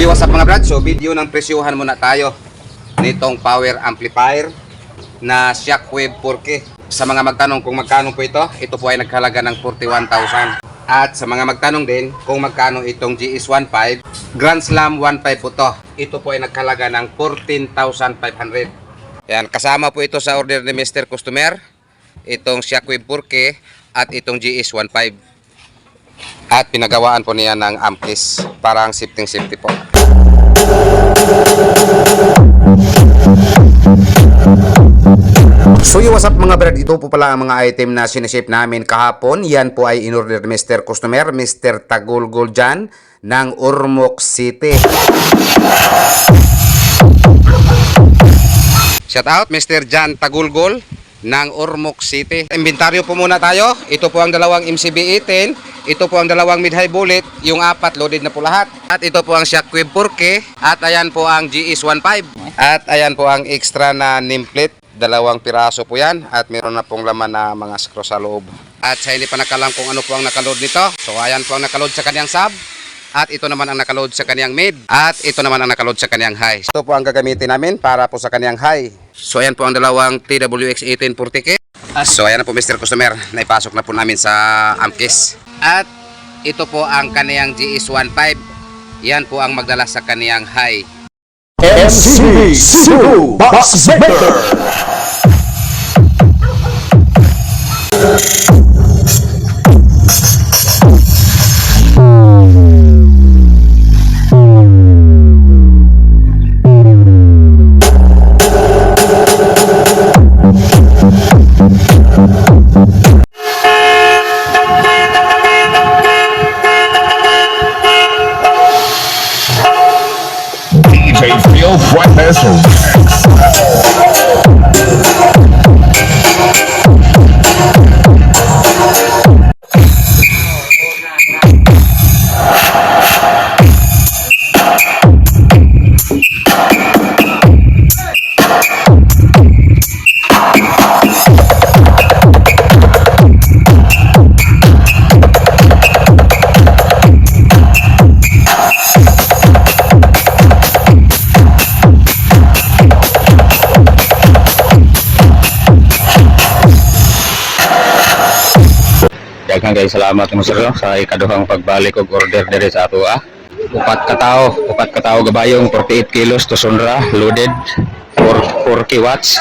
What's up mga brad? So video ng presyuhan muna tayo nitong power amplifier na Shockwave 4K. Sa mga magtanong kung magkano po ito po ay nagkalaga ng 41,000. At sa mga magtanong din kung magkano itong GS15 Grand Slam 1.5 po to. Ito po ay nagkalaga ng 14,500. Yan, kasama po ito sa order ni Mr. Customer, itong Shockwave 4K at itong GS15. At pinagawaan po niya ng amplis para ang safety po. So what's up mga brad, ito po pala ang mga item na siniship namin kahapon. Yan po ay in-order ni Mr. Customer, Mr. Tagulgol dyan ng Ormoc City. Shout out Mr. Jan Tagulgol ng Ormoc City. Inventaryo po muna tayo. Ito po ang dalawang MCB-18, ito po ang dalawang mid-high bullet, yung apat loaded na po lahat. At ito po ang Shockwave 4K, at ayan po ang GS15. At ayan po ang extra na nameplate, dalawang piraso po yan, at meron na pong laman na mga screw sa loob. At sa hindi pa nakalam kung ano po ang nakaload nito, so ayan po ang nakaload sa kanyang sub, at ito naman ang nakaload sa kanyang mid, at ito naman ang nakaload sa kanyang high. Ito po ang gagamitin namin para po sa kanyang high. So ayan po ang dalawang TWX18 40K. So ayan na po Mr. Customer, naipasok na po namin sa amkis. At ito po ang kaniyang GS15. Yan po ang magdala sa kaniyang high. MCB Cebu Box Maker. DJ Phil Fuentes Rex. Daghang kay salamat mo sir sa ikaduhang pagbalik og order diri sa ato upat ka tawo gabayong 48 kilos to Sonra loaded 4 watts